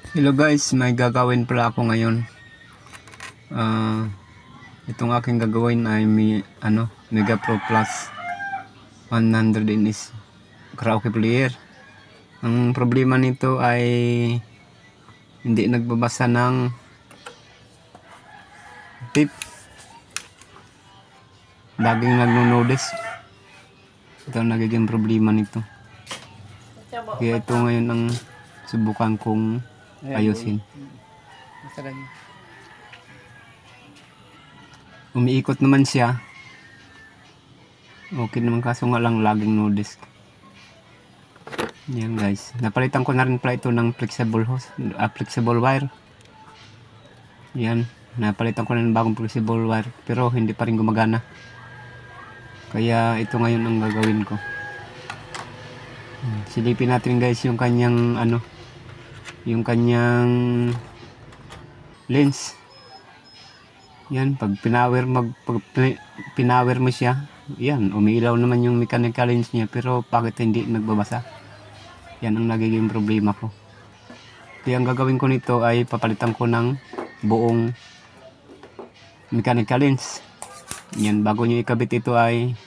Hello guys, may gagawin pala ako ngayon. Itong aking gagawin ay Mega Pro Plus 100 is karaoke player. Ang problema nito ay hindi nagbabasa ng tip. Laging nagno-notice. Ito ang nagiging problema nito. Kaya ito ngayon ang subukan kong ayusin. Umiikot naman siya. Okay naman, kaso nga lang laging no disk. Yan guys. Napalitan ko na rin pala ito ng flexible hose, flexible wire. Yan. Napalitan ko na ng bagong flexible wire. Pero hindi pa rin gumagana. Kaya ito ngayon ang gagawin ko. Silipin natin guys yung kanyang yung kanyang lens. Yan, pag pinower mo siya, yan, umiilaw naman yung mechanical lens niya, pero bakit hindi nagbabasa? Yan ang nagiging problema ko. Kaya ang gagawin ko nito ay papalitan ko ng buong mechanical lens. Yan, bago nyo ikabit ito ay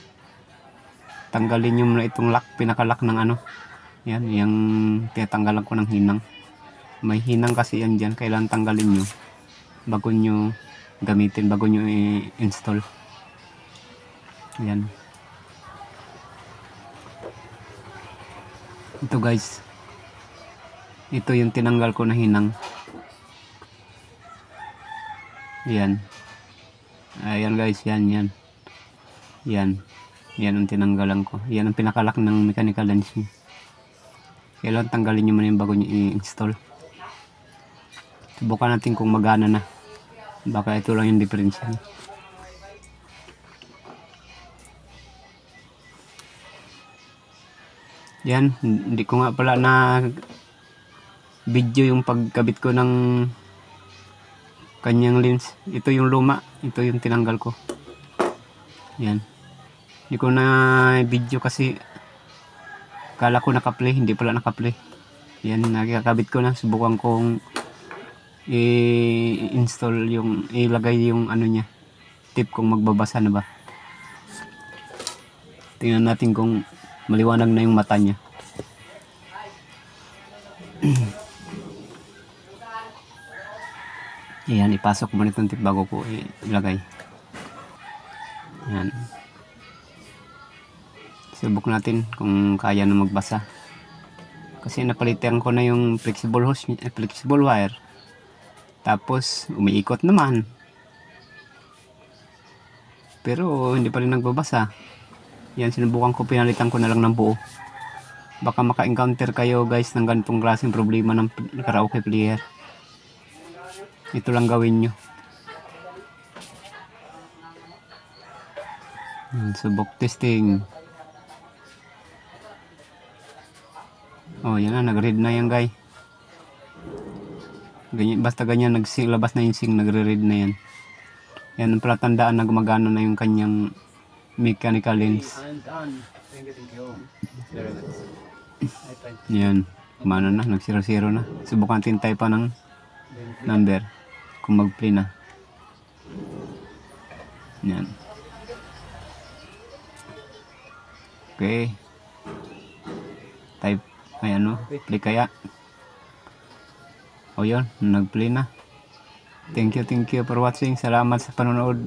tanggalin nyo muna itong lock, pinaka-lock ng yan, yung tinatanggalan ko ng hinang. May hinang kasi yan dyan, kailangan tanggalin nyo bago nyo gamitin, bago nyo i-install. Yan. Ito guys, ito yung tinanggal ko na hinang. Yan. Ayan guys, yan. Yan ang tinanggalan ko. Yan ang pinakalak ng mechanical lens nyo. Kailangan tanggalin nyo muna yung bago nyo i-install. Subukan natin kung magana na. Baka ito lang yung diferensya. Yan, hindi ko nga pala na video yung pagkabit ko ng kanyang lens. Ito yung luma, ito yung tinanggal ko. Yan. Hindi ko na video kasi kala ko naka-play, hindi pala naka-play. Yan, nakikabit ko na. Subukan kong i-install yung, ilagay yung niya, tip, kung magbabasa na ba. Tingnan natin kung maliwanag na yung mata niya. Ayan, ipasok mo nitong tip bago ko ilagay. Ayan. Subok natin kung kaya na magbasa. Kasi napalitan ko na yung flexible hose, flexible wire. Tapos umiikot naman. Pero hindi pa rin nagbabasa. Yan, sinubukan ko, pinalitan ko na lang ng buo. Baka maka-encounter kayo guys ng ganitong klaseng problema ng karaoke player. Ito lang gawin nyo. Subok testing. Oh, yan na, nag-read na yan guys. Ganyan, basta ganyan labas na yung sing, nagre-read na yan. Yan ang palatandaan na gumagana na yung kanyang mechanical lens. Yan, kumano na, nag-0-0 na. Subukan natin tayo pa ng number kung mag-play na. Yan. Okay. Type, ay play kaya. O yun, nag-play na. Thank you for watching. Salamat sa panonood.